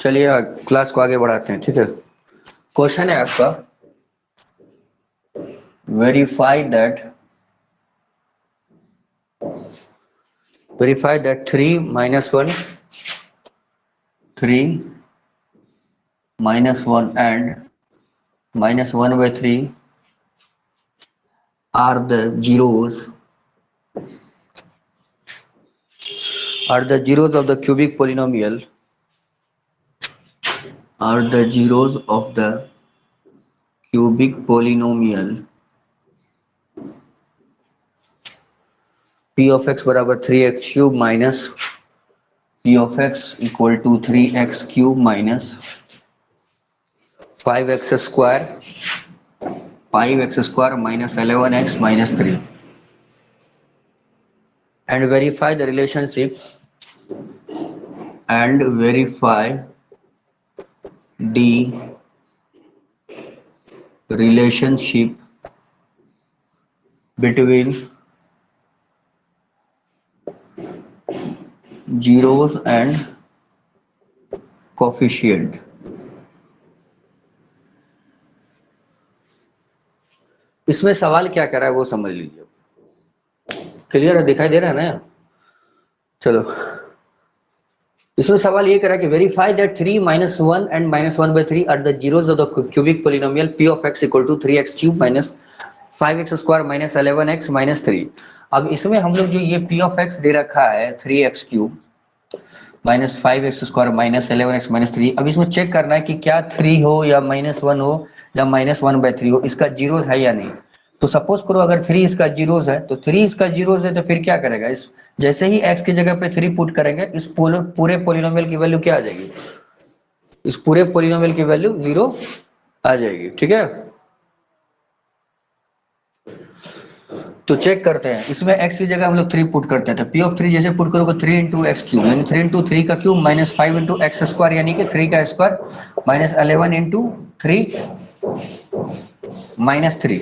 चलिए क्लास को आगे बढ़ाते हैं। ठीक है, क्वेश्चन है आपका, verify that 3 minus 1 and -1/3 are the zeros of the cubic polynomial p of x बराबर 3x cube minus p of x equal to 3x cube minus 5x square minus 11x minus 3 and verify the relationship between zeros and coefficient। इसमें सवाल क्या कर रहा है वो समझ लीजिए। क्लियर है, दिखाई दे रहा है ना? चलो, इसमें सवाल ये कर रहा है कि verify that 3 minus 1 and -1/3 are the zeros of the cubic polynomial p of x equal to 3x cube minus 5x square minus 11x minus 3। अब इसमें हम लोग जो ये p of x दे रखा है 3x cube minus 5x square minus 11x minus 3, अब इसमें चेक करना है कि क्या 3 हो या -1 हो या -1/3 हो, इसका जीरोस है या नहीं। तो सपोज करो अगर 3 इसका जीरोस है तो 3 इसका जीरोस है तो फिर क्या करेगा, इस जैसे ही x की जगह पे 3 पुट करेंगे इस पूरे पोलिनोमियल की वैल्यू क्या आ जाएगी, इस पूरे पोलिनोमियल की वैल्यू 0 आ जाएगी। ठीक है, तो चेक करते हैं। इसमें x की जगह हम लोग 3 पुट करते हैं तो p ऑफ 3 जैसे पुट करोगे 3 इंटू एक्स क्यूब यानी 3 इंटू 3 का cube minus 5 into x square यानी कि 3 का स्क्वायर माइनस 11 इंटू 3 माइनस 3,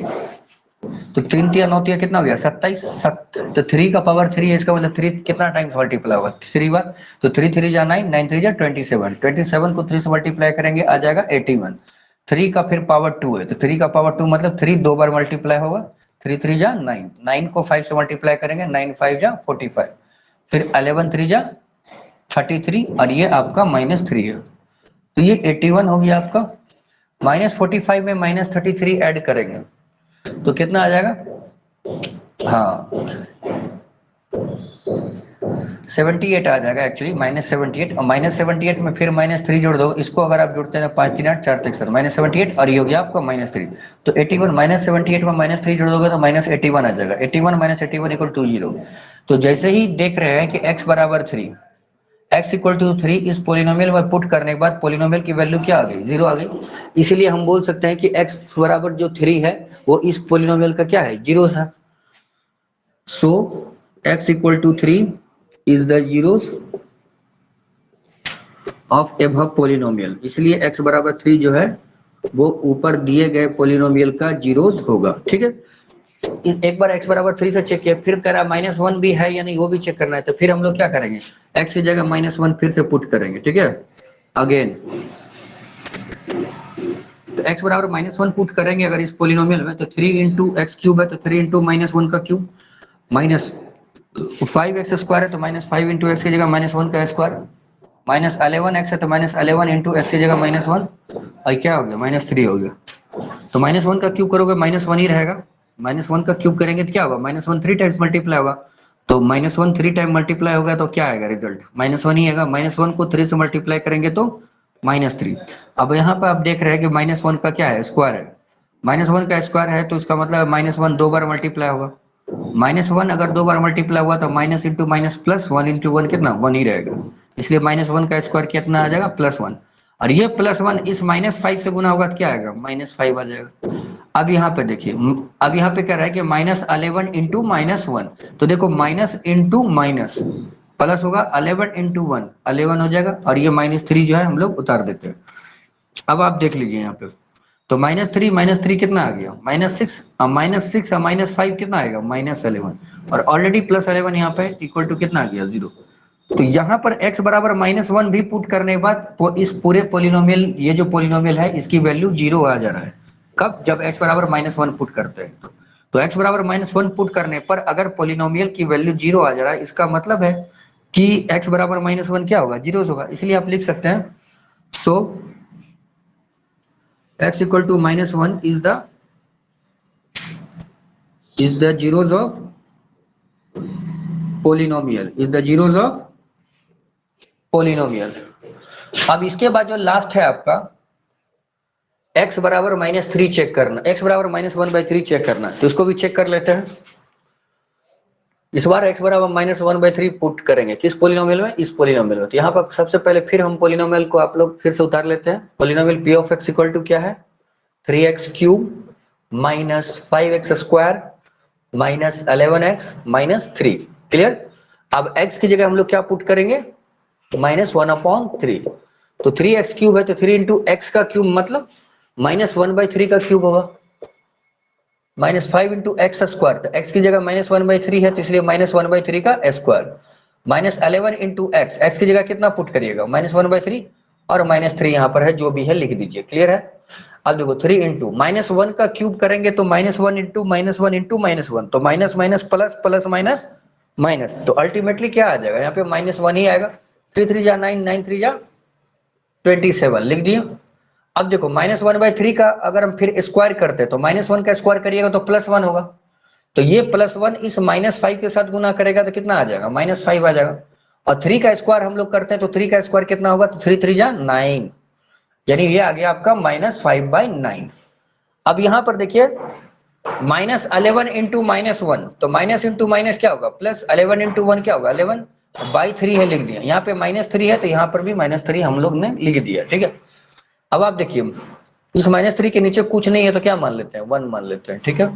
तो 3 3 9 3 कितना हो गया 27। तो 3 का पावर 3 है, इसका मतलब 3 कितना टाइम्स मल्टीप्लाई होगा 3 बार, तो 3 3 जा 9 9 3 जा 27, 27 को 3 से मल्टीप्लाई करेंगे आ जाएगा 81। 3 का फिर पावर 2 है तो 3 का पावर 2 मतलब 3 दो बार मल्टीप्लाई होगा, 3 3 जा 9, 9 को 5 से मल्टीप्लाई करेंगे 9 5 जा 45, फिर 11 3 जा 33 और ये आपका -3 है, तो ये 81 हो गया आपका। -45 में -33 ऐड करेंगे तो कितना आ जाएगा, हाँ 78 आ जाएगा एक्चुअली, -78 और -78 में फिर -3 जोड़ दो, इसको अगर आप जोड़ते हैं तो 5 3 8 4 3 -78 और ये हो गया आपका -3, तो 81 -78 में -3 जोड़ दोगे तो -81 आ जाएगा। 81 -81 इक्वल टू 0। तो जैसे ही देख रहे हैं कि x बराबर 3, x इक्वल टू 3 इस पोलिनोमियल में पुट करने के बाद पोलिनोमियल की वैल्यू क्या आ गई, 0 आ गई। इसीलिए हम बोल सकते हैं कि x बराबर जो 3 है वो इस पोलिनोमियल का क्या है, 0 है। So x equal to 3 is the zeros of above polynomial, इसलिए x बराबर 3 जो है वो ऊपर दिए गए पोलिनोमियल का जीरोस होगा। ठीक है, एक बार x बराबर 3 से चेक किया, फिर करा -1 भी है या नहीं वो भी चेक करना है, तो फिर हम लोग क्या करेंगे, x की जगह -1 फिर से पुट करेंगे। ठीक है, अगेन तो x बराबर -1 पुट करेंगे अगर इस पोलिनोमियल में, तो 3 इंटू एक्स क्यूब है तो 3 इंटू -1 का क्यूब माइनस 5x स्क्वायर है तो -5 इंटू एक्स की जगह -1 का स्क्वायर माइनस 11x है तो -11 इंटू एक्स की जगह -1 और क्या हो गया -3 हो गया। तो -1 का क्यूब करोगे -1 ही रहेगा, -1 का क्यूब करेंगे तो क्या होगा, -1 3 टाइम्स मल्टीप्लाई होगा, तो -1 3 टाइम मल्टीप्लाई होगा तो क्या आएगा रिजल्ट, -1 ही आएगा। -1 को 3 से मल्टीप्लाई करेंगे तो -3। अब यहाँ पे आप देख रहे हैं कि -1 का क्या है, स्क्वायर है, -1 का स्क्वायर है तो इसका मतलब -1 दो बार मल्टीप्लाई होगा, -1 अगर दो बार मल्टीप्लाई हुआ तो minus into minus plus, 1 into 1 कितना 1 ही रहेगा, इसलिए -1 का स्क्वायर कितना आ जाएगा +1, और ये +1 इस -5 से गुना होगा तो क्या आएगा -5 आ जाएगा। अब यहाँ पे देखिए, अब यहाँ पे क्या रहा है कि -11 इंटू -1, तो देखो माइनस इंटू माइनस प्लस होगा, 11 इंटू 1 11 हो जाएगा, और ये -3 जो है हम लोग उतार देते हैं। अब आप देख लीजिए यहाँ पे, तो -3 कितना आ गया -6, और -6 और -5 कितना आएगा -11, और ऑलरेडी +11 यहाँ पे इक्वल टू कितना आ गया 0, तो यहाँ पर x बराबर -1 भी पुट करने के बाद इस पूरे पोलिनोमियल, ये जो पोलिनोमियल है इसकी वैल्यू 0 आ जा रहा है। कब? जब x बराबर -1 पुट करते हैं तो x बराबर -1 पुट करने पर अगर पोलिनोमियल की वैल्यू 0 आ जा रहा है, इसका मतलब है कि x बराबर -1 क्या होगा? 0 होगा। इसलिए आप लिख सकते हैं so x equal to -1 is the zeros of polynomial, is the zeros of polynomial। अब इसके बाद जो लास्ट है आपका x बराबर -3 चेक करना, x बराबर -1/3 चेक करना, तो इसको भी चेक कर लेते हैं। इस बार x बराबर -1/3 पुट करेंगे किस पोलिनोमियल में? इस पोलिनोमियल में। तो यहाँ पर सबसे पहले फिर हम पोलिनोमियल को आप लोग फिर से उतार लेते हैं। Polynomial p of x equal to क्या है? 3x³ minus 5x² minus 11x minus 3। Clear? अब x की जगह हम लोग क्या पुट करेंगे? -1/3। तो 3x³ है तो 3 इंटू एक्स का क्यूब मतलब -1/3 का क्यूब होगा, -5 इंटू एक्स स्क्वायर। तो x की जगह -1/3 है तो इसलिए -1/3 का स्क्वायर, -11 इंटू एक्स की जगह कितना पुट करिएगा? -1/3 और -3 यहाँ पर है, जो भी है लिख दीजिए। क्लियर है? अब देखो 3 इंटू -1 का क्यूब करेंगे तो -1 इंटू -1 इंटू -1, तो minus minus plus plus minus minus, तो अल्टीमेटली क्या आ जाएगा? यहाँ पे -1 ही आएगा। 3 3 जा 9, 9 3 जा 27 लिख दिए। अब देखो -1/3 का अगर हम फिर स्क्वायर करते हैं तो -1 का स्क्वायर करिएगा तो +1 होगा, तो ये +1 इस -5 के साथ गुना करेगा तो कितना आ जाएगा? -5 आ जाएगा। और 3 का स्क्वायर हम लोग करते हैं तो 3 का स्क्वायर कितना होगा? तो 3 3 जा 9, यानी ये आ गया आपका -5/9। अब यहाँ पर देखिए -11 इंटू -1, तो माइनस इंटू माइनस क्या होगा? +11 इंटू 1 क्या होगा? 11/3 है, लिख दिया। यहाँ पे -3 है तो यहाँ पर भी -3 हम लोग ने लिख दिया। ठीक है, अब आप देखिए इस -3 के नीचे कुछ नहीं है तो क्या मान लेते हैं? 1 मान लेते हैं। ठीक है,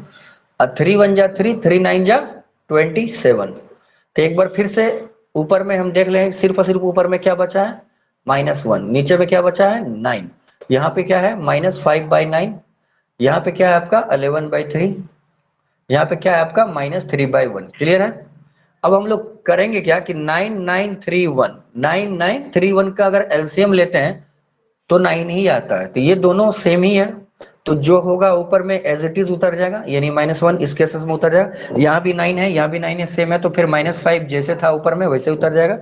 और 3 1 जा 3, 3 9 जा 27। तो एक बार फिर से ऊपर में हम देख लें, सिर्फ और सिर्फ ऊपर में क्या बचा है? -1, नीचे में क्या बचा है? 9। यहाँ पे क्या है? -5/9। यहाँ पे क्या है आपका? 11/3। यहाँ पे क्या है आपका? -3/1। क्लियर है? अब हम लोग करेंगे क्या कि 9931 का अगर एलसीएम लेते हैं तो 9 ही आता है, तो ये दोनों सेम ही है, तो जो होगा ऊपर में एज इट इज उतर जाएगा, यानी -1 इस केसेस में उतर जाएगा। यहाँ भी 9 है, यहाँ भी 9 है, सेम है, तो फिर -5 जैसे था ऊपर में वैसे उतर जाएगा।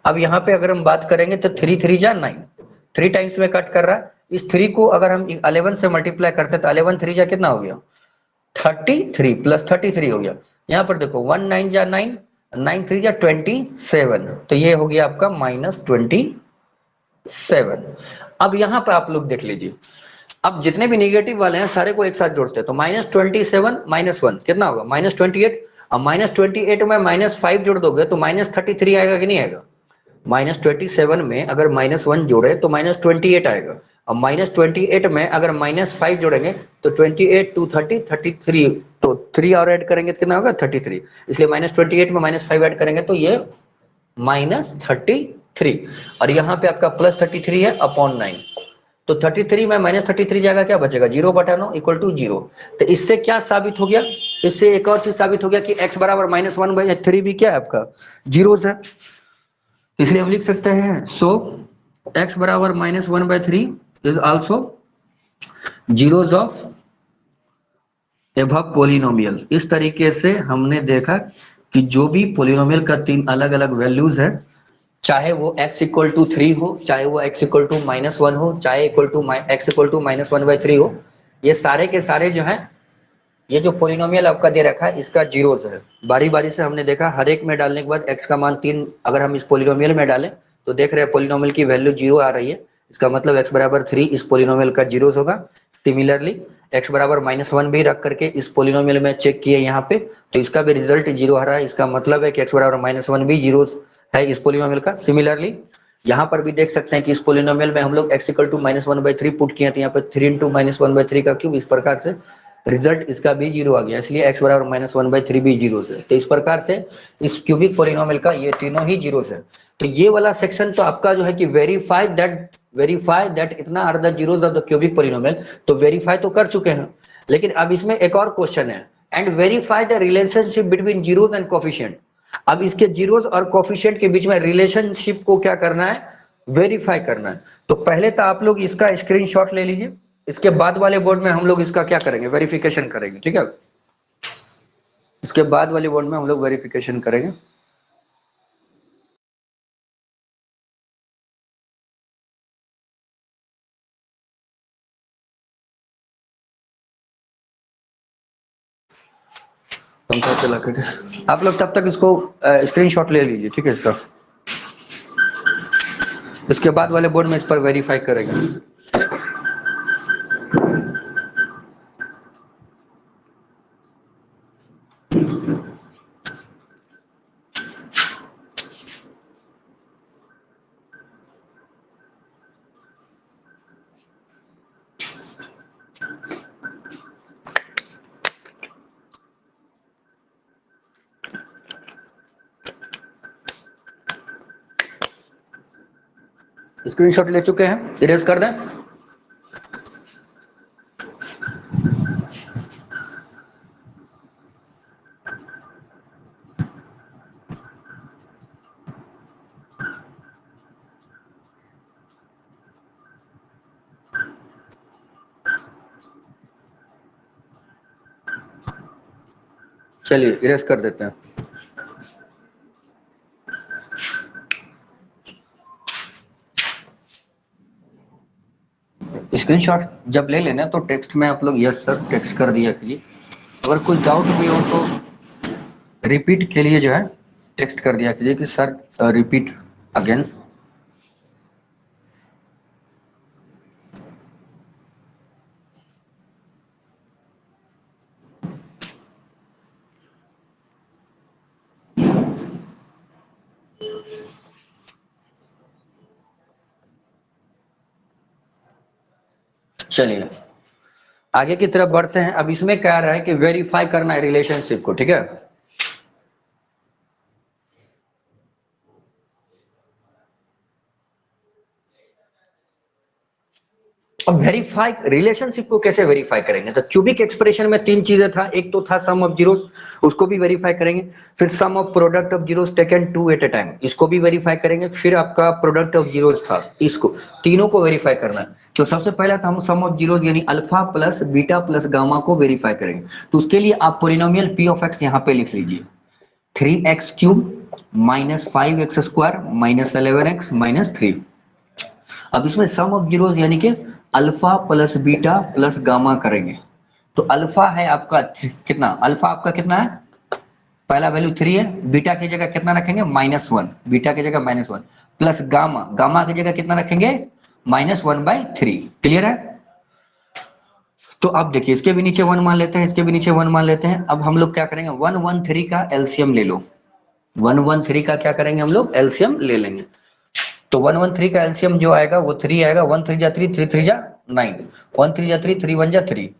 अब यहाँ पे अगर हम बात करेंगे तो 3 3 जा 9, 3 टाइम्स में कट कर रहा है। इस 3 को अगर हम 11 से मल्टीप्लाई करते हैं तो 11 3 जा कितना हो गया? 33 प्लस 33 हो गया। यहाँ पर देखो 1 9 जा 9, 9 3 जा 27, तो ये हो गया आपका -27। अब यहाँ पर आप लोग देख लीजिए, अब जितने भी निगेटिव वाले हैं सारे को एक साथ जोड़ते हैं तो -27 -1 कितना होगा? -28। अब -28 में -5 जोड़ दोगे तो -33 आएगा कि नहीं आएगा? -27 में अगर -1 जोड़े तो -28 आएगा, अब -28 में अगर -5 जोड़ेंगे तो 28 2 30 33, तो 3 और ऐड करेंगे तो कितना होगा? 33। इसलिए -28 में -5 ऐड करेंगे तो ये -33, और यहाँ पे आपका +33 है अपॉन 9, तो 33 में -33 जाएगा, क्या बचेगा? 0/9 इक्वल टू 0। तो इससे क्या साबित हो गया? इससे एक और चीज साबित हो गया कि x बराबर -1/3 भी क्या है आपका? जीरोस है। इसलिए हम लिख सकते हैं सो x बराबर -1/3 is also zeros of above polynomial. इस तरीके से हमने देखा कि जो भी पोलिनोमियल का 3 अलग अलग वैल्यूज है, चाहे वो x इक्वल टू 3 हो, चाहे वो x इक्वल टू -1 हो, चाहे equal to x equal to -1/3 हो, ये सारे के सारे जो हैं, ये जो पोलिनोमियल आपका दे रखा है इसका जीरोस है। बारी बारी से हमने देखा, हर एक में डालने के बाद x का मान 3 अगर हम इस पोलिनोमियल में डालें तो देख रहे हैं पोलिनोमियल की वैल्यू 0 आ रही है, इसका मतलब x बराबर 3 इस पोलिनोमियल का जीरोस होगा। सिमिलरली x बराबर -1 भी रख करके इस पोलिनोमियल में चेक किए यहाँ पे, तो इसका भी रिजल्ट 0 आ रहा है, इसका मतलब है कि x बराबर -1 भी जीरोस है इस पोलिनोमियल का। सिमिलरली यहाँ पर भी देख सकते हैं कि इस पोलिनोमियल में हम लोग x इक्वल टू -1/3 पुट किए, तो यहाँ पर 3 इंटू -1/3 का क्यूब, इस प्रकार से रिजल्ट इसका भी 0 आ गया, इसलिए x बराबर -1/3 भी जीरो है। तो इस प्रकार से इस क्यूबिक पोलिनोमियल का ये तीनों ही जीरो है। तो ये वाला सेक्शन तो आपका जो है कि वेरीफाई दैट इतना are the zeros of the cubic polynomial, तो वेरीफाई तो कर चुके हैं, लेकिन अब इसमें एक और क्वेश्चन है, and verify the relationship between zeros and coefficient. अब इसके जीरोस और कोफिशिएंट के बीच में रिलेशनशिप को क्या करना है, वेरीफाई करना है। तो पहले तो आप लोग इसका स्क्रीनशॉट ले लीजिए, इसके बाद वाले बोर्ड में हम लोग इसका क्या करेंगे, वेरिफिकेशन करेंगे, ठीक है। इसके बाद वाले बोर्ड में हम लोग वेरिफिकेशन करेंगे। पंखा चला करके आप लोग तब तक इसको स्क्रीनशॉट ले लीजिए, ठीक है इसका। इसके बाद वाले बोर्ड में इस पर वेरीफाई करेंगे। स्क्रीनशॉट ले चुके हैं, इरेज कर दें। चलिए इरेज कर देते हैं। स्क्रीनशॉट जब ले लेना तो टेक्स्ट में आप लोग यस सर टेक्स्ट कर दिया कीजिए। अगर कुछ डाउट भी हो तो रिपीट के लिए जो है टेक्स्ट कर दिया कीजिए कि सर रिपीट अगेंस्ट। चलिए आगे की तरफ बढ़ते हैं। अब इसमें क्या रहा है कि वेरीफाई करना है रिलेशनशिप को, ठीक है। अब वेरीफाई रिलेशनशिप को कैसे वेरीफाई करेंगे, तो क्यूबिक एक्सप्रेशन में तीन चीजें था। एक तो था सम ऑफ जीरोस, उसको भी वेरीफाई करेंगे। फिर sum of product of zeros taken two at a time, इसको भी वेरीफाई करेंगे। फिर आपका प्रोडक्ट ऑफ जीरोस था, इसको तीनों को वेरीफाई करना है। तो सबसे पहला था हम सम ऑफ जीरोस यानी alpha plus beta plus gamma को वेरीफाई करेंगे। तो उसके लिए आप पोलिनोमियल पी ऑफ एक्स यहाँ पे लिख लीजिए, 3x cube minus 5x square minus 11x minus 3। अब इसमें सम ऑफ जीरोस यानी कि alpha plus beta plus gamma करेंगे। तो अल्फा है आपका कितना, अल्फा आपका कितना है, पहला वैल्यू 3 है। बीटा की जगह कितना रखेंगे, -1, बीटा की जगह -1 प्लस गामा, गामा की जगह कितना रखेंगे, -1/3। क्लियर है। तो अब देखिए इसके भी नीचे 1 मान लेते हैं, इसके भी नीचे 1 मान लेते हैं। अब हम लोग क्या करेंगे, 113 का एलसीएम ले लो। 113 का क्या करेंगे हम लोग, एलसीएम ले लेंगे। तो 113 का एलसीएम जो आएगा वो 3 आएगा। 1 3 जा 3, 3 3 जा 9, 1 3 जा 3, 3 1 जा 3,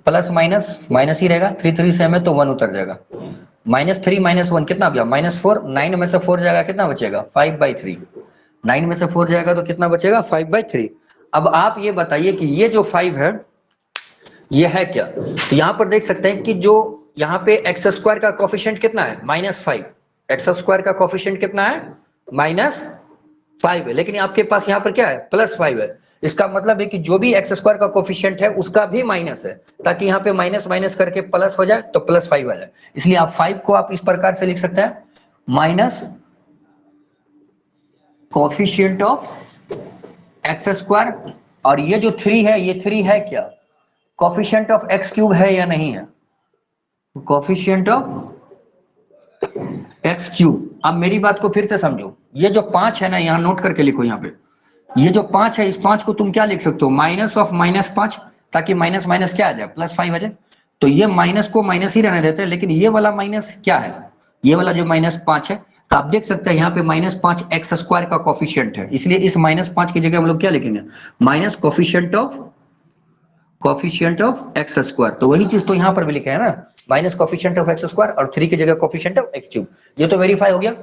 प्लस माइनस माइनस ही रहेगा। 3 3 से हमें तो 1 उतर जाएगा। -3 -1 कितना हो गया, -4। 9 में से 4 जाएगा कितना बचेगा, 5/3। 9 में से 4 जाएगा तो कितना बचेगा, 5/3। अब आप ये बताइए कि ये जो 5 है ये है क्या। तो यहाँ पर देख सकते हैं कि जो यहाँ पे एक्स स्क्वायर का कोफिशिएंट कितना है, -5। एक्स स्क्वायर का कोफिशिएंट कितना है, -5 है। लेकिन आपके पास यहाँ पर क्या है, +5 है। इसका मतलब है कि जो भी एक्स स्क्वायर का कोफिशिएंट है उसका भी माइनस है, ताकि यहाँ पे माइनस माइनस करके प्लस हो जाए तो +5 आ जाए। इसलिए आप 5 को आप इस प्रकार से लिख सकते हैं, minus coefficient of x square. और ये जो 3 है, ये 3 है क्या, कोफिशिएंट ऑफ एक्स क्यूब है या नहीं है, कोफिशिएंट ऑफ एक्स क्यूब। अब मेरी बात को फिर से समझो, ये जो 5 है ना, यहाँ नोट करके लिखो। यहाँ पे ये जो 5 है, इस 5 को तुम क्या लिख सकते हो, माइनस ऑफ -5, ताकि माइनस माइनस क्या आ जाए, +5 आ जाए। तो ये माइनस को माइनस ही रहने देते हैं, लेकिन ये वाला माइनस क्या है, ये वाला जो -5 है, तो आप देख सकते हैं यहाँ पे -5 एक्स स्क्वायर का कोफिशिएंट है। इसलिए इस -5 की जगह हम लोग क्या लिखेंगे, minus coefficient of x square. तो वही चीज तो यहाँ पर भी लिखा है ना, minus coefficient of x square और 3 की जगह कोफिशिएंट ऑफ एक्स क्यूब। ये तो वेरीफाई हो गया,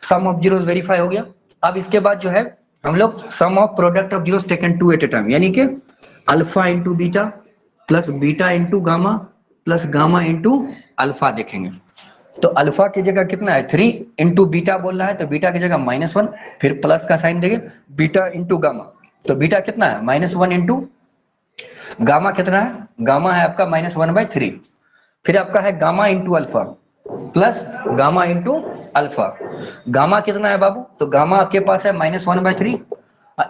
सम ऑफ जीरोस वेरीफाई हो गया। अब इसके बाद जो है हम लोग sum of product of zeros taken two at a time, यानी कि alpha into beta plus beta into gamma plus gamma into alpha देखेंगे। तो अल्फा की जगह कितना है 3 इंटू बीटा बोल रहा है, तो बीटा की जगह -1, फिर प्लस का साइन देंगे, बीटा इंटू गामा, तो बीटा कितना है -1 इंटू गामा कितना है, गामा है आपका -1/3, फिर आपका है gamma into alpha plus gamma into alpha, gamma कितना है बाबू, तो गामा आपके पास है -1/3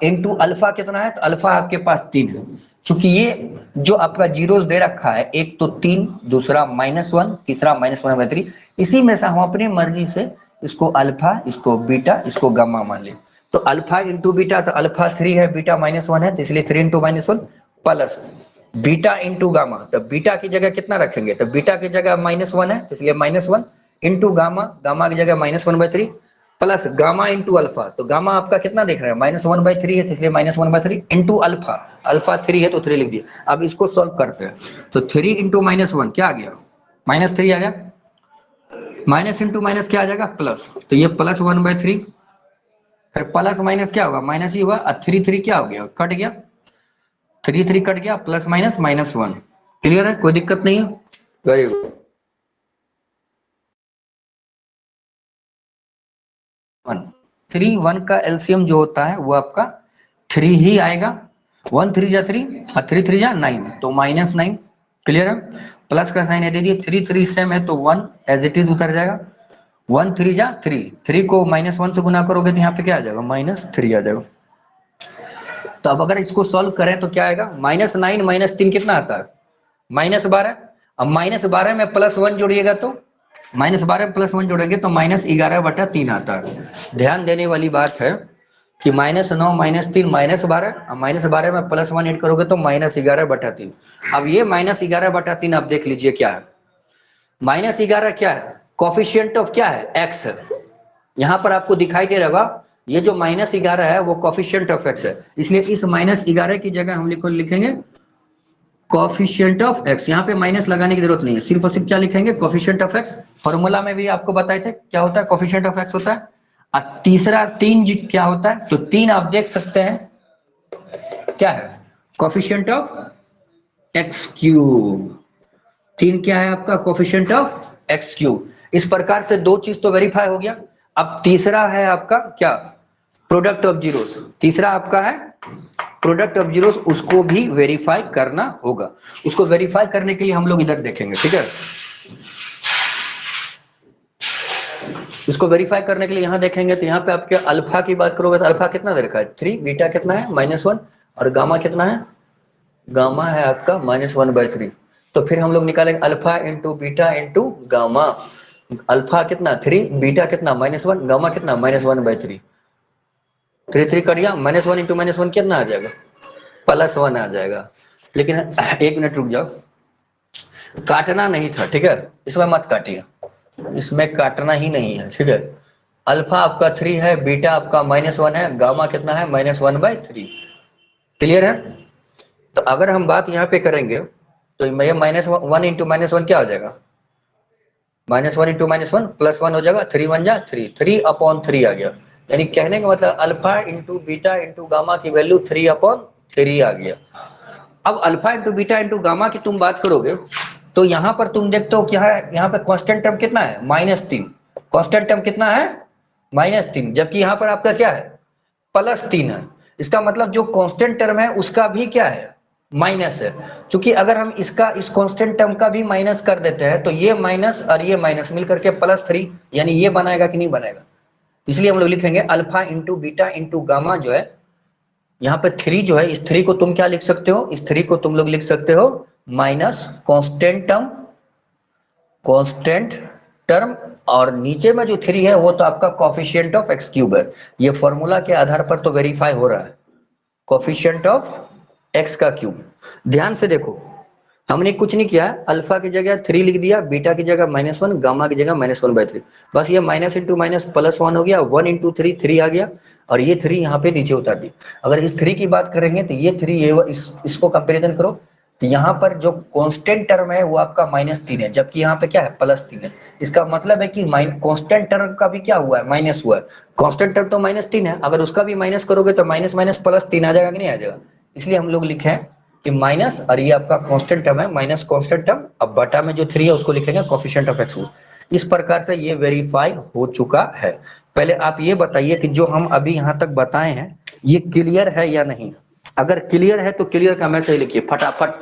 इंटू अल्फा कितना है, तो अल्फा आपके पास 3 है। चूंकि ये जो आपका जीरोस दे रखा है, एक तो 3, दूसरा -1, तीसरा -1/3, इसी में से हम अपनी मर्जी से इसको अल्फा, इसको बीटा, इसको गामा मान ले। तो अल्फा इंटू बीटा, तो अल्फा 3 है, बीटा -1 है, तो इसलिए 3 into -1 plus beta into gamma, तो बीटा की जगह कितना रखेंगे, तो बीटा की जगह -1 है, इसलिए -1 इंटू गामा, गामा की जगह -1/3 प्लस गामा इंटू अल्फा, तो गामा आपका कितना देख रहे हैं -1/3 है, इसलिए -1/3 इंटू अल्फा, अल्फा 3 है तो 3 लिख दिया। अब इसको सॉल्व करते हैं, तो 3 इंटू -1 क्या आ गया, -3 आ गया, माइनस इंटू माइनस क्या आ जाएगा प्लस, तो ये +1/3, फिर प्लस माइनस क्या होगा, माइनस ही होगा, 3 3 क्या हो गया, कट गया, 3 3 कट गया, प्लस माइनस -1, क्लियर है, कोई दिक्कत नहीं है, वेरी गुड। 3 1 का एलसीएम जो होता है वो आपका 3 ही आएगा, 1 3 जा 3 और 3 3 जा 9, तो -9, क्लियर है, प्लस का साइन दे दिए, 3 3 सेम है तो 1 एज इट इज उतर जाएगा, 1 3 जा 3, 3 को -1 से गुना करोगे तो यहाँ पे क्या आ जाएगा, -3 आ जाएगा। तो अब अगर इसको सॉल्व करें तो क्या आएगा, -9 -3 कितना आता है, -12, अब -12 में +1 जोड़िएगा तो -12 +1 जोड़ेंगे तो -11/3 आता है। ध्यान देने वाली बात है कि -9 -3 -12, -12 में +1 ऐड करोगे तो -11/3। अब ये -11/3 आप देख लीजिए क्या है, -11 क्या है, कोफिशिएंट ऑफ क्या है, x है, यहाँ पर आपको दिखाई दे रहा होगा, ये जो -11 है वो कोफिशिएंट ऑफ x है, इसलिए इस -11 की जगह हम लिखेंगे कोफिशिएंट ऑफ x, यहाँ पे माइनस लगाने की जरूरत नहीं है, सिर्फ और सिर्फ क्या लिखेंगे, कोफिशिएंट ऑफ x। फॉर्मूला में भी आपको बताए थे क्या होता है, कोफिशिएंट ऑफ x होता है, और तीसरा 3 क्या होता है, तो 3 आप देख सकते हैं क्या है, कोफिशिएंट ऑफ x³, 3 क्या है आपका, कोफिशिएंट ऑफ x³। इस प्रकार से 2 चीज तो वेरीफाई हो गया। अब तीसरा है आपका क्या, प्रोडक्ट ऑफ जीरोस, तीसरा आपका है प्रोडक्ट ऑफ जीरोस, उसको भी वेरीफाई करना होगा। उसको वेरीफाई करने के लिए हम लोग इधर देखेंगे, ठीक है, इसको वेरीफाई करने के लिए यहाँ देखेंगे, तो यहाँ पे आपके अल्फा की बात करोगे तो अल्फा कितना दे रखा है 3, बीटा कितना है -1 और गामा कितना है, गामा है आपका -1/3। तो फिर हम लोग निकालेंगे alpha into beta into gamma, alpha कितना 3, बीटा कितना -1, गामा कितना -1/3, 3 3 कट गया, -1 इंटू -1 कितना आ जाएगा, +1 आ जाएगा। लेकिन 1 मिनट रुक जाओ, काटना नहीं था, ठीक है, इसमें मत काटिए, इसमें काटना ही नहीं है, ठीक है। अल्फा आपका 3 है, बीटा आपका -1 है, गामा कितना है -1/3, क्लियर है। तो अगर हम बात यहाँ पे करेंगे तो ये -1 इंटू -1 क्या हो जाएगा, -1 इंटू -1 +1 हो जाएगा, 3 1 जा 3, 3/3 आ गया, यानी कहने का मतलब alpha into beta into gamma की वैल्यू 3/3 आ गया। अब alpha into beta into gamma की तुम बात करोगे तो यहाँ पर तुम देखते हो क्या है, यहाँ पे कांस्टेंट टर्म कितना है -3, कांस्टेंट टर्म कितना है -3, जबकि यहाँ पर आपका क्या है +3 है। इसका मतलब जो कांस्टेंट टर्म है उसका भी क्या है माइनस है, क्योंकि अगर हम इसका इस कांस्टेंट टर्म का भी माइनस कर देते हैं तो ये माइनस और ये माइनस मिलकर के +3, यानी ये बनाएगा कि नहीं बनाएगा, इसलिए हम लोग लिखेंगे alpha into beta into gamma जो है, यहाँ पे 3 जो है, इस 3 को तुम क्या लिख सकते हो, इस 3 को तुम लोग लिख सकते हो minus constant term, constant term, और नीचे में जो 3 है वो तो आपका कोफिशिएंट ऑफ x³ है। ये फॉर्मूला के आधार पर तो वेरीफाई हो रहा है, कोफिशिएंट ऑफ x³। ध्यान से देखो, हमने कुछ नहीं किया, अल्फा की जगह 3 लिख दिया, बीटा की जगह -1, गामा की जगह -1/3, बस ये माइनस इंटू माइनस +1 हो गया, 1 इंटू 3 3 आ गया, और ये 3 यहाँ पे नीचे उतार दी। अगर इस 3 की बात करेंगे तो ये 3 ये इसको कंपेरिजन करो तो यहाँ पर जो कांस्टेंट टर्म है वो आपका -3 है, जबकि यहाँ पे क्या है +3 है। इसका मतलब है कि कांस्टेंट टर्म का भी क्या हुआ है, माइनस हुआ है। कांस्टेंट टर्म तो -3 है, अगर उसका भी माइनस करोगे तो माइनस माइनस +3 आ जाएगा कि नहीं आ जाएगा, इसलिए हम लोग लिखे हैं कि माइनस, और ये आपका कांस्टेंट टर्म है, माइनस कांस्टेंट टर्म, अब बटा में जो 3 है उसको लिखेंगे कोफिशिएंट ऑफ x। इस प्रकार से ये वेरीफाई हो चुका है। पहले आप ये बताइए कि जो हम अभी यहाँ तक बताए हैं ये क्लियर है या नहीं। अगर क्लियर है तो क्लियर का मैसेज लिखिए फटाफट।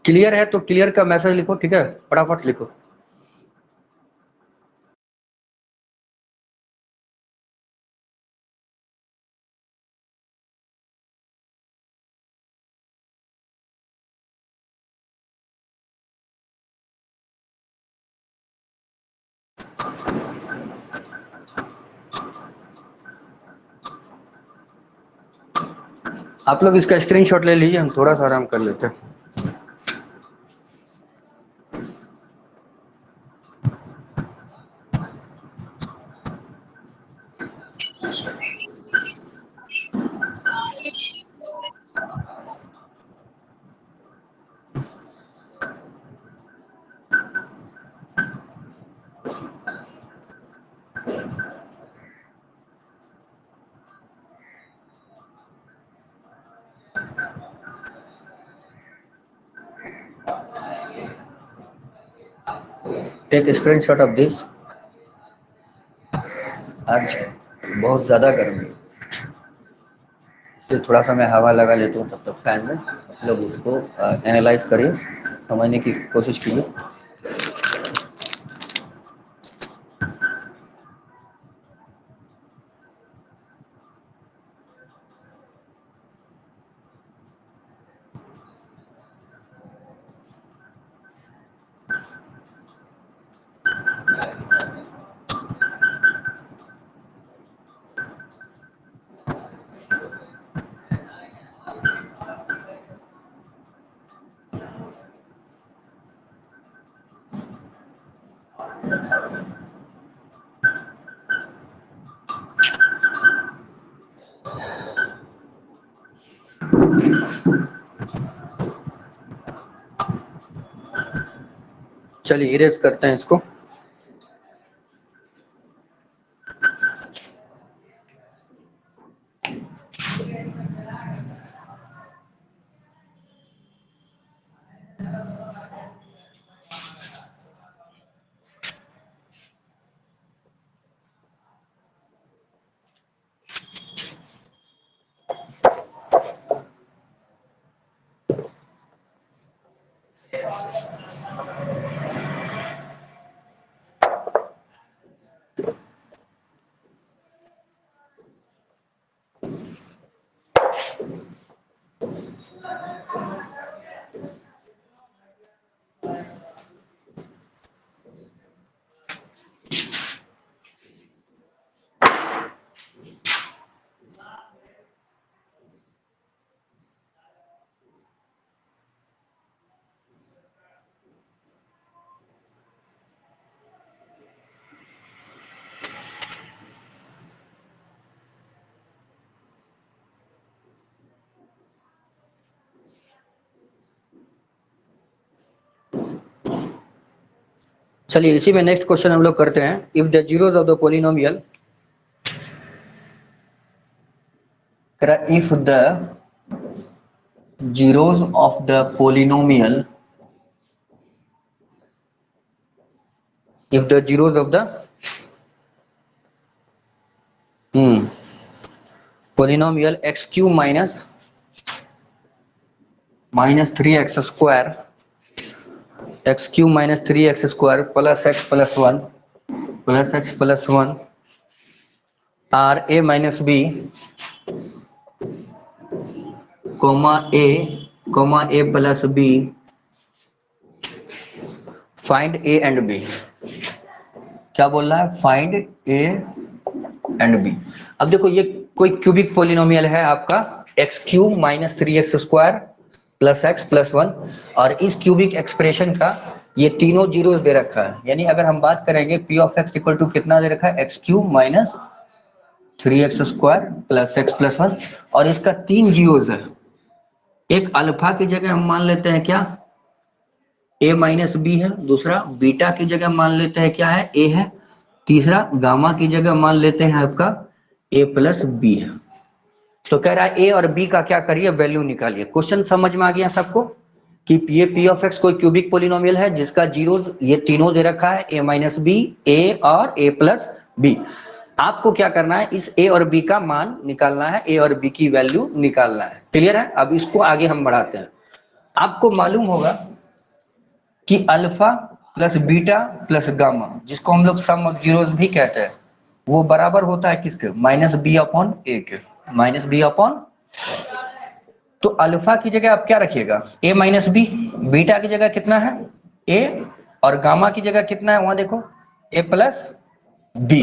क्लियर है तो क्लियर का मैसेज लिखो, ठीक है, फटाफट लिखो। आप लोग इसका स्क्रीनशॉट ले लीजिए, हम थोड़ा सा आराम कर लेते हैं। Take screenshot of this. आज बहुत ज़्यादा गर्मी है, इसलिए थोड़ा सा मैं हवा लगा लेता हूँ तब तक फैन में। लोग इसको एनालाइज करिए, समझने की कोशिश कीजिए। चलिए इरेज करते हैं इसको। चलिए इसी में नेक्स्ट क्वेश्चन हम लोग करते हैं। If the zeros of the polynomial, if the zeros of the polynomial, if the zeros of the polynomial x cube minus 3x square, x cube minus 3x square plus x plus 1 plus x plus 1 are a minus b comma a plus b, find a and b। क्या बोल रहा है? Find a and b। अब देखो ये कोई cubic polynomial है आपका x cube minus 3x square plus x plus 1, और इस क्यूबिक एक्सप्रेशन का ये तीनों जीरोस दे रखा है। यानी अगर हम बात करेंगे p of x equal to कितना दे रखा है, x cube minus 3x square plus x plus 1, और इसका तीन जीरोस है। एक अल्फा की जगह हम मान लेते हैं क्या, a माइनस बी है, दूसरा बीटा की जगह मान लेते हैं क्या है, a है, तीसरा गामा की जगह मान लेते हैं आपका a प्लस बी है। तो कह रहा है ए और बी का क्या करिए, वैल्यू निकालिए। क्वेश्चन समझ में आ गया सबको कि ये पी ऑफ एक्स कोई क्यूबिक पोलिनोमियल है जिसका जीरो ये तीनों दे रखा है, ए माइनस बी, ए और ए प्लस बी। आपको क्या करना है, इस ए और बी का मान निकालना है, ए और बी की वैल्यू निकालना है। क्लियर है? अब इसको आगे हम बढ़ाते हैं। आपको मालूम होगा कि alpha plus beta plus gamma, जिसको हम लोग सम ऑफ जीरोस भी कहते हैं, वो बराबर होता है किसके, माइनस बी अपॉन ए के। माइनस बी अपॉन, तो अल्फा की जगह आप क्या रखिएगा, ए माइनस बी। बीटा की जगह कितना है, ए, और गामा की जगह कितना है, वहां देखो A plus B,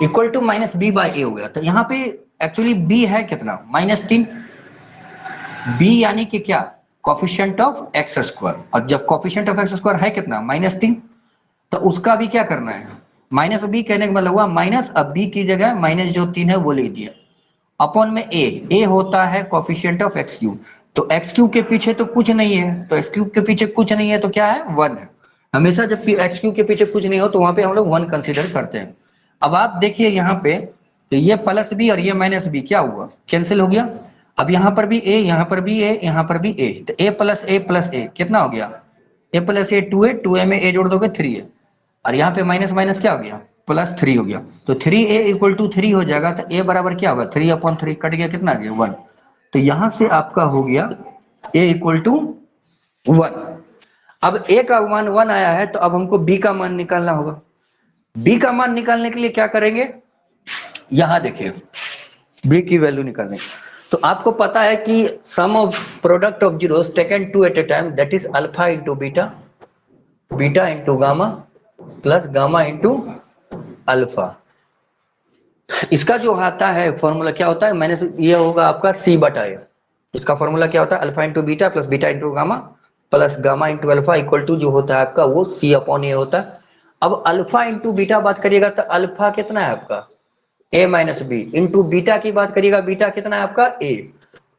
equal to minus B by A हो गया। तो यहाँ पे एक्चुअली बी है कितना, -3। बी यानी कि क्या, कोफिशिएंट ऑफ एक्स स्क्वायर, और जब कोफिशिएंट ऑफ एक्स स्क्वायर है कितना, -3, तो उसका भी क्या करना है, माइनस बी कहने का मतलब हुआ माइनस, अब बी की जगह माइनस जो 3 है वो लिख दिया, अपॉन में ए होता है कोफिशिएंट ऑफ एक्स क्यूब। तो एक्स क्यूब के पीछे तो कुछ नहीं है, तो एक्स क्यूब के पीछे कुछ नहीं है तो क्या है, 1 है। हमेशा जब एक्स क्यूब के पीछे कुछ नहीं हो तो वहां पे हम लोग 1 कंसीडर करते हैं। अब आप देखिए यहाँ पे, तो ये प्लस बी और ये माइनस बी क्या हुआ, कैंसिल हो गया। अब यहाँ पर भी ए, यहाँ पर भी ए, यहाँ पर भी ए, तो ए प्लस ए कितना हो गया, ए प्लस ए 2 है, 2 ए में ए जोड़ दोगे 3 है, और यहाँ पे माइनस माइनस क्या हो गया, +3 हो गया। तो 3a इक्वल टू 3 हो जाएगा, तो a बराबर क्या होगा, 3/3 कट गया, कितना आ गया, 1। तो यहां से आपका हो गया a इक्वल टू 1। अब a का मान 1 आया है, तो अब हमको b का मान निकालना होगा। b का मान निकालने के लिए क्या करेंगे, यहां देखिए b की वैल्यू निकालने, तो आपको पता है कि sum of product of zeros taken 2 at a time, that is alpha into beta, beta into gamma plus gamma into alpha. इसका जो आता है फॉर्मूला क्या होता है, माइनस, ये होगा आपका c बटा ए। इसका फॉर्मूला क्या होता है, alpha into beta plus beta into gamma plus gamma into alpha equal to जो होता है आपका वो c अपॉन ए होता है। अब अल्फा इंटू बीटा बात करिएगा तो अल्फा कितना है आपका, a minus b, into beta की बात करिएगा, बीटा कितना है आपका a,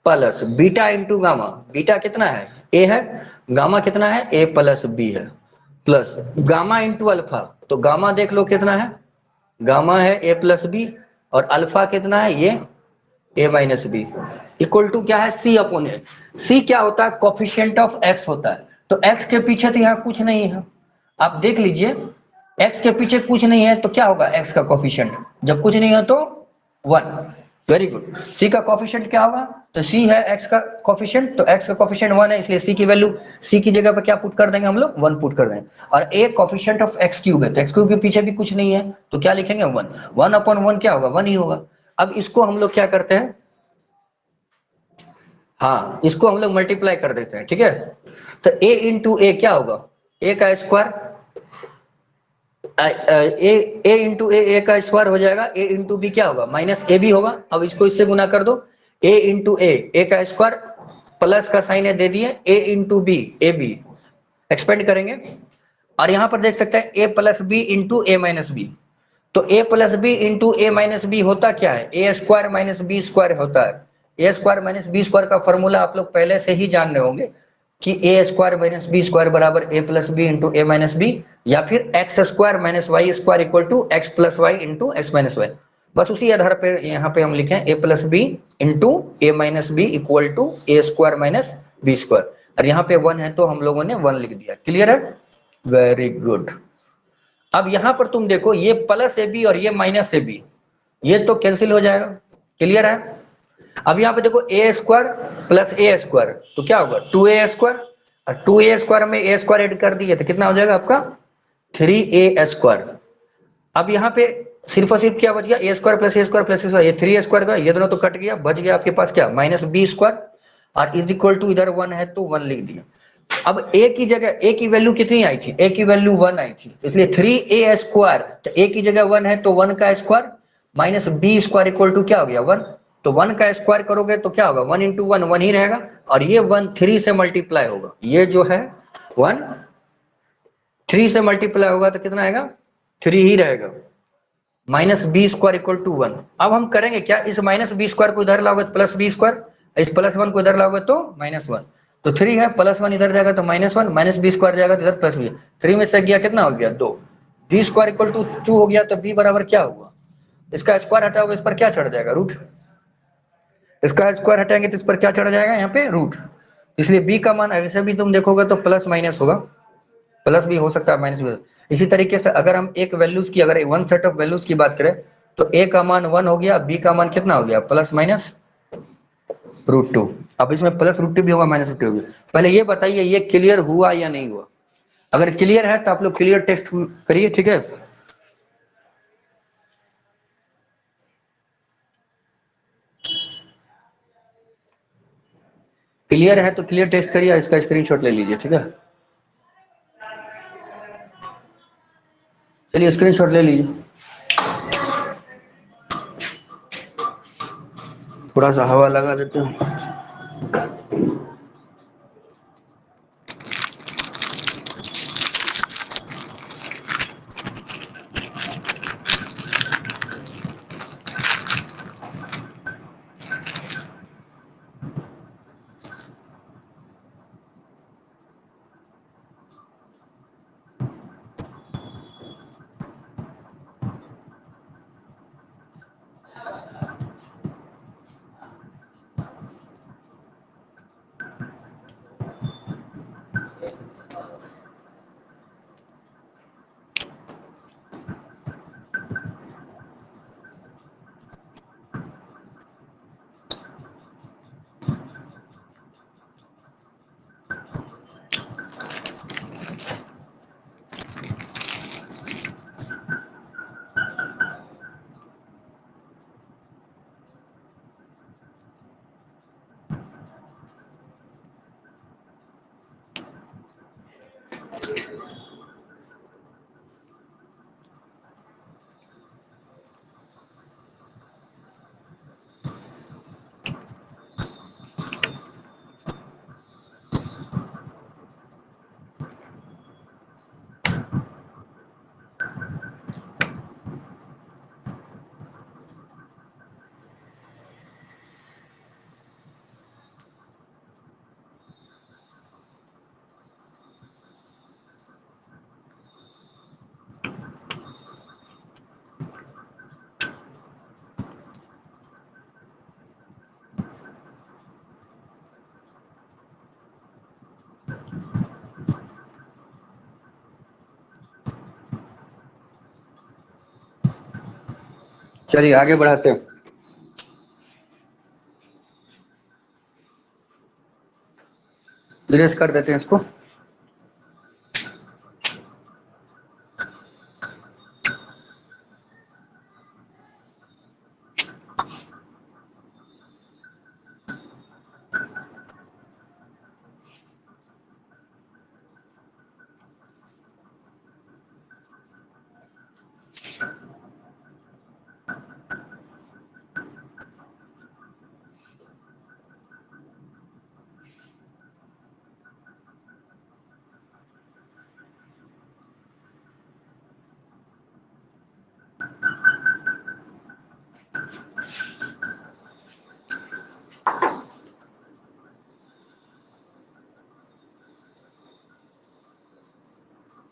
plus beta into gamma, beta कितना है a है, गामा कितना है a प्लस b है, प्लस गामा इंटू अल्फा, तो गामा देख लो कितना है, गामा है a प्लस बी, और अल्फा कितना है ये a minus B, equal to क्या है c अपॉन ए। c क्या होता है, कोफिशिएंट ऑफ x होता है। तो x के पीछे तो यहाँ कुछ नहीं है, आप देख लीजिए x के पीछे कुछ नहीं है तो क्या होगा x का कोफिशिएंट, जब कुछ नहीं है तो 1। Very good. c का कोफिशिएंट क्या होगा, तो c है x का कोफिशिएंट, तो x का कोफिशिएंट 1 है, इसलिए c की वैल्यू, c की जगह पर क्या पुट कर देंगे हम लोग, 1 पुट कर देंगे। और a coefficient of x cube है, तो x क्यूब के पीछे भी कुछ नहीं है तो क्या लिखेंगे, 1। 1 अपॉन 1 क्या होगा, 1 ही होगा। अब इसको हम लोग क्या करते हैं, हाँ इसको हम लोग मल्टीप्लाई कर देते हैं, ठीक है। तो a इंटू ए क्या होगा, a का स्क्वायर, ए इंटू ए का स्क्वायर हो जाएगा, ए इंटू बी क्या होगा, माइनस ए बी होगा। अब इसको इससे गुना कर दो, ए इंटू ए का स्क्वायर, प्लस का साइन है दे दिए, A into B, A B expand करेंगे, और यहां पर देख सकते हैं A plus B into A minus B. तो A plus B into A minus B होता क्या है, A square minus B square होता है। A square minus B square का फॉर्मूला आप लोग पहले से ही जान रहे होंगे कि A square minus B square बराबर A plus B into A minus B, या फिर x square minus y square equal to x plus y into x minus y. बस उसी आधार पे यहाँ पे हम लिखें A plus B into A minus B equal to A square minus B square, और यहाँ पे 1 है तो हम लोगों ने 1 लिख दिया। क्लियर है, वेरी गुड। अब यहां पर तुम देखो ये प्लस ए बी और ये माइनस ए बी, ये तो कैंसिल हो जाएगा। क्लियर है। अब यहाँ पे देखो ए स्क्वायर प्लस ए स्क्वायर, तो क्या होगा 2a स्क्वायर, और 2a स्क्वायर में ए स्क्वायर ऐड कर दिए तो कितना हो जाएगा आपका 3a स्क्वायर। अब यहाँ पे सिर्फ और सिर्फ क्या बच गया, ए स्क्वायर प्लस ए स्क्वायर प्लस ए स्क्वायर, ये 3 स्क्वायर का, ये दोनों तो कट गया, बच गया आपके पास क्या माइनस बी स्क्वायर, और इज इक्वल टू इधर 1 है तो 1 लिख दिया। अब a की जगह, a की वैल्यू कितनी आई थी, a की वैल्यू 1 आई थी, इसलिए 3a स्क्वायर, तो a की जगह 1 है तो 1 का square minus b square equal to क्या हो गया 1। तो 1 का स्क्वायर करोगे तो क्या होगा 1 इंटू 1 1 ही रहेगा, और ये 1 3 से मल्टीप्लाई होगा, ये जो है 1 3 से मल्टीप्लाई होगा तो कितना आएगा 3 ही रहेगा, minus B square equal to 1। अब हम करेंगे क्या, इस माइनस बी स्क्वायर को इधर लाओगे प्लस बी स्क्वायर, इस प्लस 1 को इधर लाओगे तो -1, तो 3 है प्लस 1 इधर जाएगा तो -1, माइनस बी स्क्वायर जाएगा तो इधर प्लस बी, 3 में से गया कितना हो गया 2, बी स्क्वायर इक्वल टू 2 हो गया, तो बी बराबर क्या हुआ, इसका स्क्वायर हटाओगे इस पर क्या चढ़ जाएगा रूट, इसका स्क्वायर हटाएंगे तो इस पर क्या चढ़ जाएगा यहाँ पे रूट, इसलिए b का मान ऐसे भी तुम देखोगे तो प्लस माइनस होगा, प्लस भी हो सकता है माइनस भी। इसी तरीके से अगर हम एक वैल्यूज की, अगर वन सेट ऑफ वैल्यूज की बात करें तो a का मान 1 हो गया, b का मान कितना हो गया प्लस माइनस √2। अब इसमें प्लस √2 भी होगा माइनस √2 भी। पहले ये बताइए ये क्लियर हुआ या नहीं हुआ? अगर क्लियर है तो आप लोग क्लियर टेक्स्ट करिए, ठीक है। क्लियर है तो क्लियर टेस्ट करिए, इसका स्क्रीनशॉट ले लीजिए, ठीक है। चलिए स्क्रीनशॉट ले लीजिए, थोड़ा सा हवा लगा देते हैं। चलिए आगे बढ़ाते हैं। इरेज कर देते हैं इसको।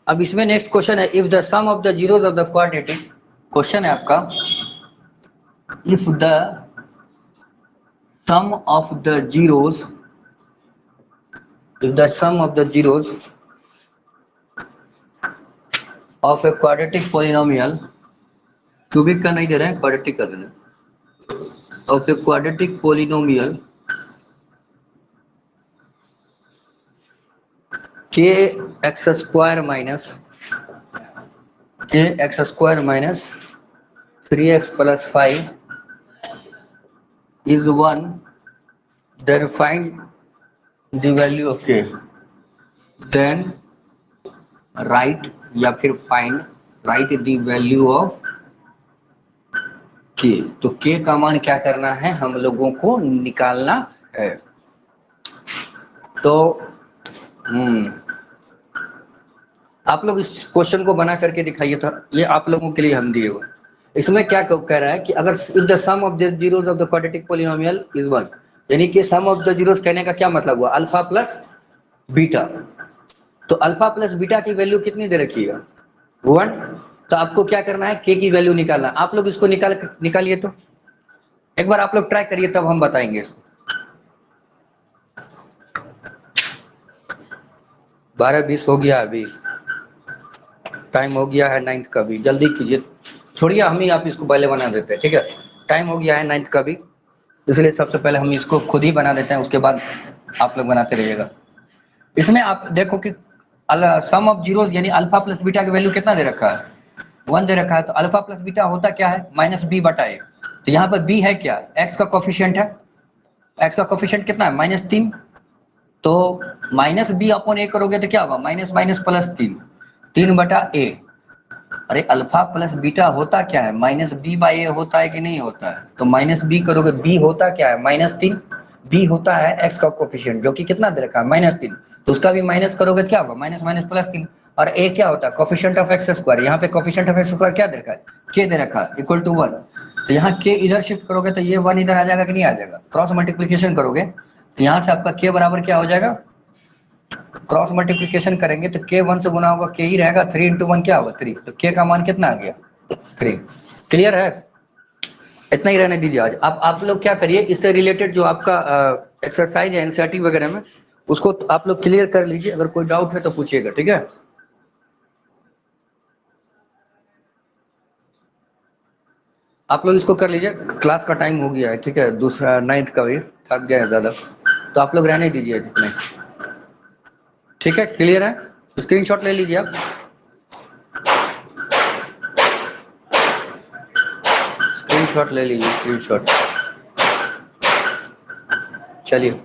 अब इसमें नेक्स्ट क्वेश्चन है, if the sum of the zeros of the quadratic, question है आपका, if the sum of the zeros, if the sum of the zeros of a quadratic polynomial, cubic का नहीं दे रहे हैं, क्वाड्रेटिक का दे रहे हैं, ऑफ ए क्वाड्रेटिक पॉलिनोमियल के x square minus 3x plus 5 is 1, then find the value of k, then write या फिर find write the value of k। तो k का मान क्या करना है, हम लोगों को निकालना है। तो आप लोग इस क्वेश्चन को बना करके दिखाइए था, ये आप लोगों के लिए हम दिए हुए। इसमें क्या कह रहा है कि अगर if the sum of the zeros of the quadratic polynomial is 1, यानी कि सम ऑफ द जीरोस कहने का क्या मतलब हुआ, अल्फा प्लस बीटा। तो अल्फा प्लस बीटा की वैल्यू कितनी दे रखी है 1, तो आपको क्या करना है, के की वैल्यू निकालना। आप लोग इसको निकालिए तो एक बार आप लोग ट्राई करिए तब हम बताएंगे इसको। 12:20 हो गया अभी, टाइम हो गया है 9th का भी, जल्दी कीजिए, छोड़िए हम ही आप इसको पहले बना देते हैं, ठीक है। टाइम हो गया है 9th का भी, इसलिए सबसे पहले हम इसको खुद ही बना देते हैं, उसके बाद आप लोग बनाते रहिएगा। इसमें आप देखो कि सम ऑफ जीरो यानी अल्फा प्लस बीटा की वैल्यू कितना दे रखा है, 1 दे रखा है। तो अल्फा प्लस बीटा होता क्या है, -b/a। तो यहाँ पर b है क्या, x का कोफिशिएंट है, x का कोफिशिएंट कितना है, -3। तो -b/a करोगे तो क्या होगा, माइनस माइनस प्लस 3/a। अरे अल्फा प्लस बीटा होता क्या है, -b/a होता है कि नहीं होता है, तो -b करोगे, b होता क्या है, -3, b होता है x का कोफिशिएंट जो कि कितना दे रखा है, -3। तो उसका भी माइनस करोगे तो क्या होगा, माइनस माइनस प्लस 3। और a क्या होता है, कोफिशिएंट ऑफ एक्स स्क्वायर, यहाँ पे कोफिशिएंट ऑफ एक्स स्क्वायर क्या दे रखा है, k दे रखा है, इक्वल टू 1। तो यहाँ k इधर शिफ्ट करोगे तो ये 1 इधर आ जाएगा कि नहीं आ जाएगा, क्रॉस मल्टीप्लीकेशन करोगे तो यहाँ से आपका k बराबर क्या हो जाएगा, क्रॉस मल्टीप्लिकेशन करेंगे तो k 1 से गुना होगा k ही रहेगा, 3 × 1 क्या होगा 3, तो k का मान कितना आ गया 3। क्लियर है, इतना ही रहने दीजिए आज। आप लोग क्या करिए, इससे रिलेटेड जो आपका एक्सरसाइज है एनसीईआरटी वगैरह में, उसको आप लोग क्लियर कर लीजिए, अगर कोई डाउट है तो पूछिएगा, ठीक है। आप लोग इसको कर लीजिए, क्लास का टाइम हो गया है, ठीक है, दूसरा 9th का भी थक गया है ज़्यादा, तो आप लोग रहने दीजिए जितने, ठीक है। क्लियर है, स्क्रीनशॉट ले लीजिए आप, स्क्रीनशॉट ले लीजिए, स्क्रीनशॉट, चलिए।